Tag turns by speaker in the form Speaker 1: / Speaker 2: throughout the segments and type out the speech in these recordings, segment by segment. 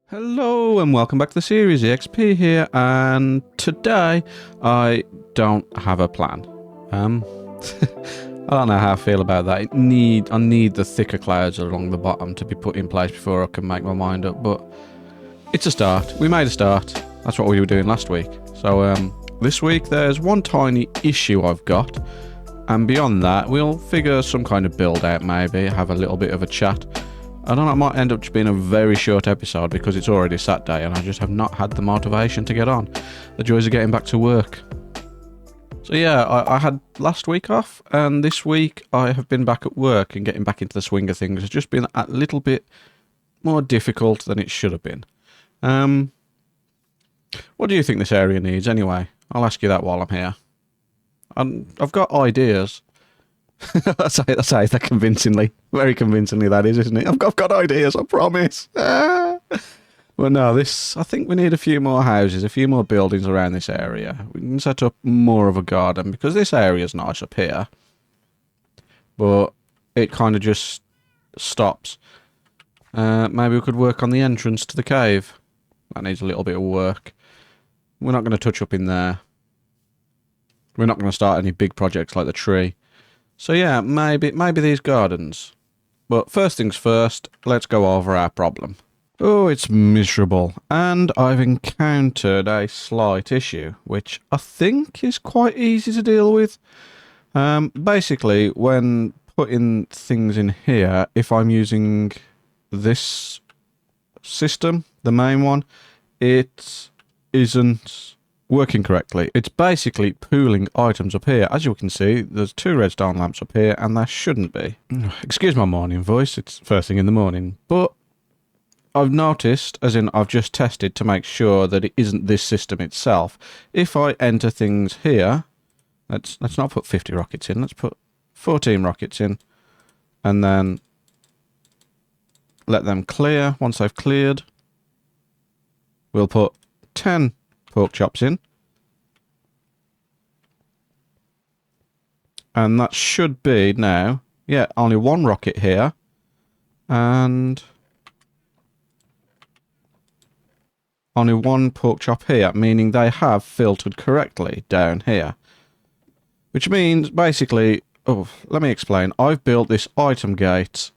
Speaker 1: Hello and welcome back to the series. EXP here, and today I don't have a plan. I don't know how I feel about that. I need the thicker clouds along the bottom to be put in place before I can make my mind up, but it's a start. We made a start. That's what we were doing last week. So this week there's one tiny issue I've got, and beyond that we'll figure some kind of build out, maybe have a little bit of a chat. I don't know, it might end up just being a very short episode because it's already Saturday and I just have not had the motivation to get on. The joys of getting back to work. So yeah, I had last week off, and this week I have been back at work, and getting back into the swing of things has just been a little bit more difficult than it should have been. What do you think this area needs anyway? I'll ask you that while I'm here. I've got ideas. I say that convincingly. Very convincingly, that is, isn't it? I've got ideas, I promise. Well, no, I think we need a few more houses, a few more buildings around this area. We can set up more of a garden, because this area's nice up here. But it kind of just stops. Maybe we could work on the entrance to the cave. That needs a little bit of work. We're not going to touch up in there. We're not going to start any big projects like the tree. So yeah, maybe these gardens. But first things first, let's go over our problem. Oh, it's miserable, and I've encountered a slight issue, which I think is quite easy to deal with. Basically, when putting things in here, if I'm using this system, the main one, it isn't working correctly. It's basically pooling items up here. As you can see, there's 2 redstone lamps up here, and there shouldn't be. Excuse my morning voice, it's first thing in the morning. But I've noticed, as in I've just tested to make sure that it isn't this system itself. If I enter things here, let's not put 50 rockets in, let's put 14 rockets in, and then let them clear. Once they've cleared, we'll put 10 pork chops in, and that should be now, yeah, only 1 rocket here, and only 1 pork chop here, meaning they have filtered correctly down here, which means basically, let me explain. I've built this item gate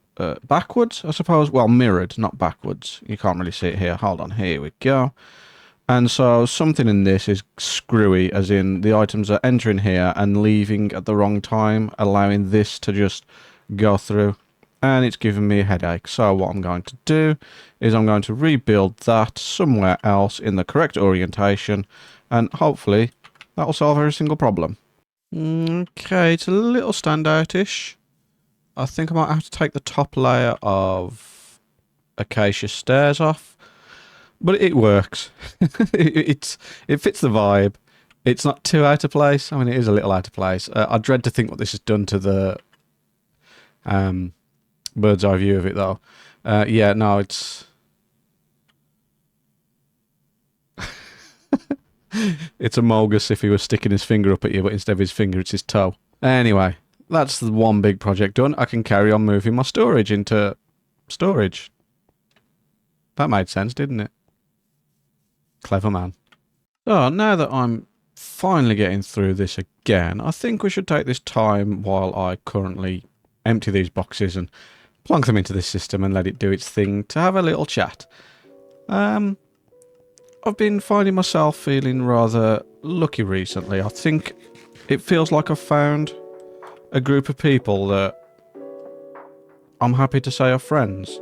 Speaker 1: backwards, I suppose. Well, mirrored, not backwards. You can't really see it here. Hold on, here we go. And so something in this is screwy, as in the items are entering here and leaving at the wrong time, allowing this to just go through. And it's giving me a headache. So what I'm going to do is I'm going to rebuild that somewhere else in the correct orientation, and hopefully that will solve every single problem. Okay, it's a little standout-ish. I think I might have to take the top layer of acacia stairs off. But it works. It fits the vibe. It's not too out of place. I mean, it is a little out of place. I dread to think what this has done to the bird's eye view of it, though. Yeah, no, it's... It's a Mogus if he was sticking his finger up at you, but instead of his finger, it's his toe. Anyway, that's the one big project done. I can carry on moving my storage into storage. That made sense, didn't it? Clever man. So, now that I'm finally getting through this again, I think we should take this time while I currently empty these boxes and plonk them into this system and let it do its thing to have a little chat. I've been finding myself feeling rather lucky recently. I think it feels like I've found a group of people that I'm happy to say are friends.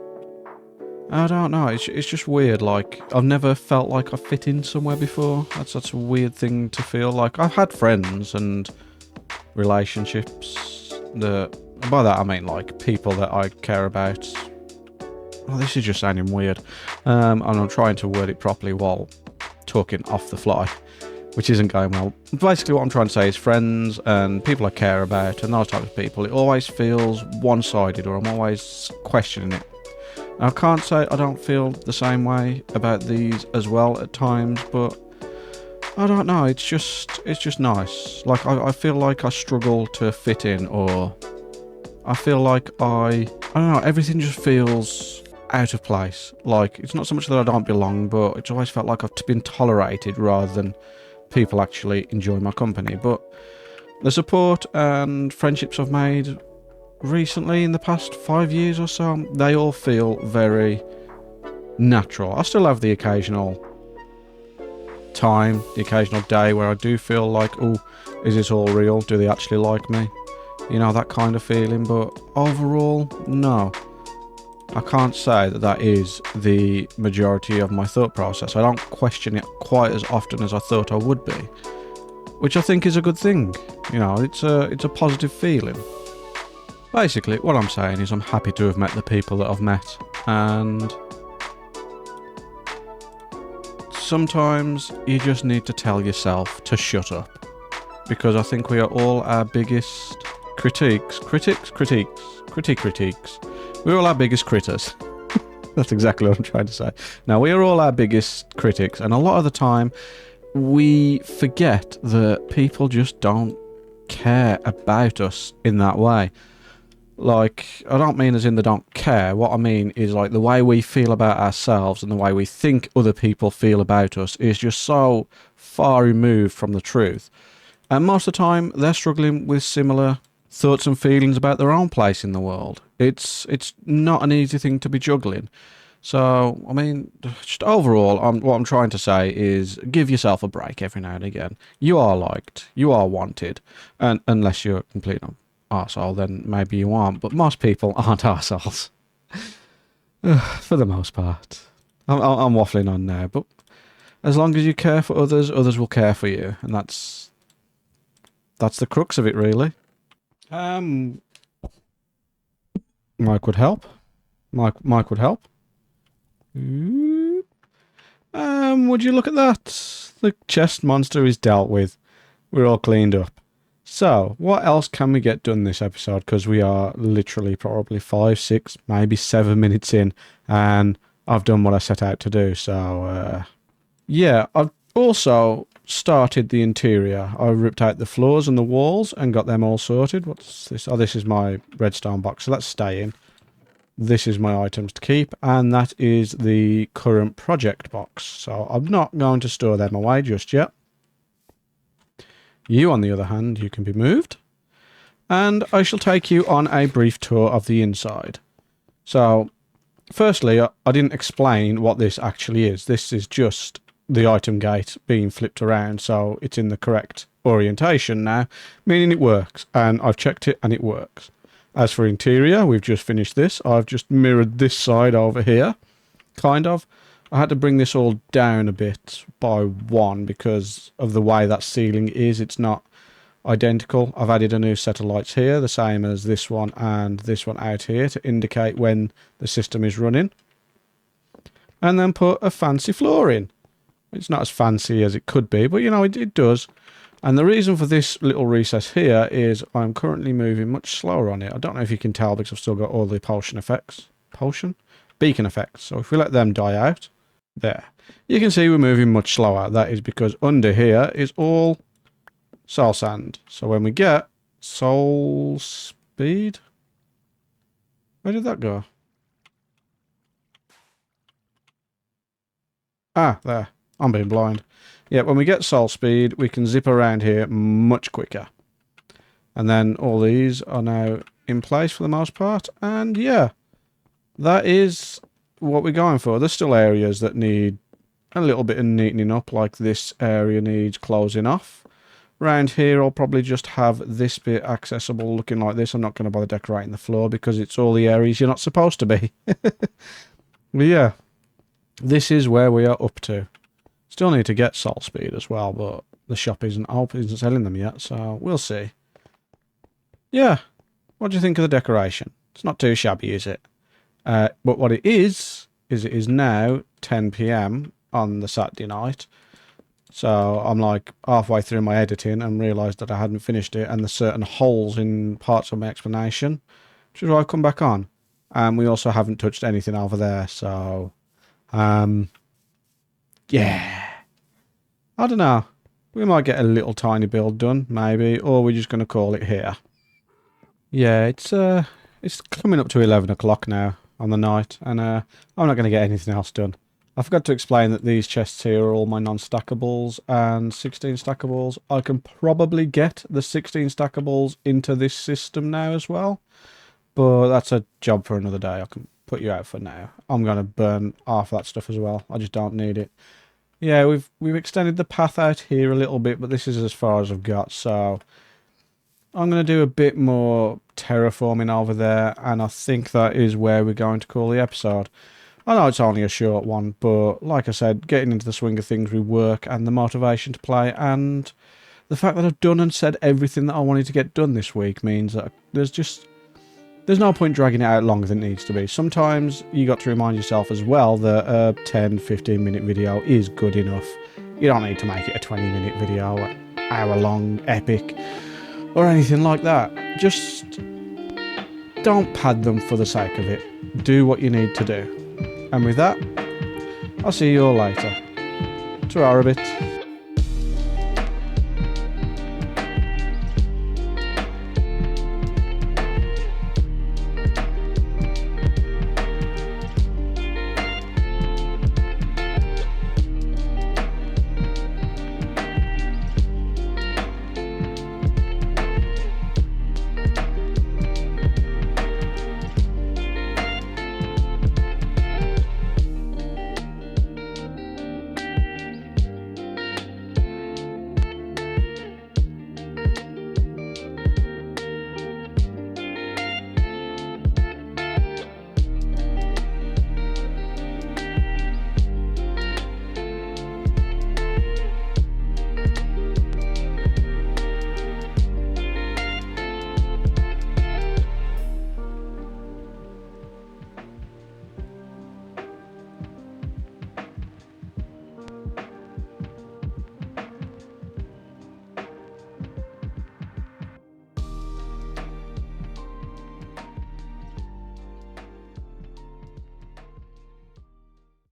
Speaker 1: I don't know, it's just weird, like, I've never felt like I fit in somewhere before. That's a weird thing to feel like. I've had friends and relationships that, by that I mean, like, people that I care about. Oh, this is just sounding weird. And I'm trying to word it properly while talking off the fly, which isn't going well. Basically what I'm trying to say is friends and people I care about and those types of people, it always feels one-sided, or I'm always questioning it. I can't say I don't feel the same way about these as well at times, but I don't know, it's just nice. Like, I feel like I struggle to fit in, or I feel like I don't know, everything just feels out of place. Like, it's not so much that I don't belong, but it's always felt like I've been tolerated rather than people actually enjoy my company. But the support and friendships I've made recently in the past 5 years or so, they all feel very natural. I still have the occasional time, the occasional day where I do feel like, oh, is this all real? Do they actually like me? You know, that kind of feeling. But overall, no. I can't say that that is the majority of my thought process. I don't question it quite as often as I thought I would be, which I think is a good thing. You know, it's a positive feeling. Basically, what I'm saying is I'm happy to have met the people that I've met, and sometimes you just need to tell yourself to shut up, because I think we are all our biggest critiques. We're all our biggest critters. That's exactly what I'm trying to say. Now, we are all our biggest critics, and a lot of the time we forget that people just don't care about us in that way. Like, I don't mean as in they don't care. What I mean is, like, the way we feel about ourselves and the way we think other people feel about us is just so far removed from the truth. And most of the time, they're struggling with similar thoughts and feelings about their own place in the world. It's not an easy thing to be juggling. So, I mean, just overall, what I'm trying to say is give yourself a break every now and again. You are liked. You are wanted. And unless you're a complete arsehole, then maybe you aren't. But most people aren't arseholes. For the most part. I'm waffling on now. But as long as you care for others, others will care for you. And that's the crux of it, really. Mike would help. Mike would help. Would you look at that? The chest monster is dealt with. We're all cleaned up. So, what else can we get done this episode? Because we are literally probably 5, 6, maybe 7 minutes in, and I've done what I set out to do. So, yeah, I've also started the interior. I ripped out the floors and the walls and got them all sorted. What's this? Oh, this is my redstone box, so that's staying. This is my items to keep, and that is the current project box. So I'm not going to store them away just yet. You, on the other hand, you can be moved. And I shall take you on a brief tour of the inside. So, firstly, I didn't explain what this actually is. This is just the item gate being flipped around, so it's in the correct orientation now, meaning it works. And I've checked it, and it works. As for interior, we've just finished this. I've just mirrored this side over here, kind of. I had to bring this all down a bit by 1 because of the way that ceiling is. It's not identical. I've added a new set of lights here, the same as this one and this one out here to indicate when the system is running. And then put a fancy floor in. It's not as fancy as it could be, but you know, it does. And the reason for this little recess here is I'm currently moving much slower on it. I don't know if you can tell because I've still got all the potion effects. Beacon effects. So if we let them die out, there. You can see we're moving much slower. That is because under here is all soul sand. So when we get soul speed, where did that go? Ah, there. I'm being blind. Yeah, when we get soul speed, we can zip around here much quicker. And then all these are now in place for the most part. And yeah, that is what we're going for. There's still areas that need a little bit of neatening up, like this area needs closing off. Around here, I'll probably just have this bit accessible looking like this. I'm not going to bother decorating the floor because it's all the areas you're not supposed to be. But yeah, this is where we are up to. Still need to get soul speed as well, but the shop isn't open, isn't selling them yet, so we'll see. Yeah, what do you think of the decoration? It's not too shabby, is it? But what it is it is now 10 PM on the Saturday night. So I'm like halfway through my editing and realised that I hadn't finished it, and there's certain holes in parts of my explanation, which is why I've come back on. And we also haven't touched anything over there, so yeah. I don't know. We might get a little tiny build done, maybe, or we're just going to call it here. Yeah, it's coming up to 11 o'clock now. on the night, and I'm not going to get anything else done. I forgot to explain that these chests here are all my non-stackables and 16 stackables. I can probably get the 16 stackables into this system now as well, but that's a job for another day. I can put you out for now. I'm going to burn half that stuff as well. I just don't need it. Yeah, we've extended the path out here a little bit, but this is as far as I've got, so I'm going to do a bit more terraforming over there, and I think that is where we're going to call the episode. I know it's only a short one, but like I said, getting into the swing of things with work and the motivation to play, and the fact that I've done and said everything that I wanted to get done this week means that there's no point dragging it out longer than it needs to be. Sometimes you got to remind yourself as well that a 10-15 minute video is good enough. You don't need to make it a 20-minute video, hour-long epic, or anything like that. Just don't pad them for the sake of it. Do what you need to do. And with that, I'll see you all later. Ta-ra a bit.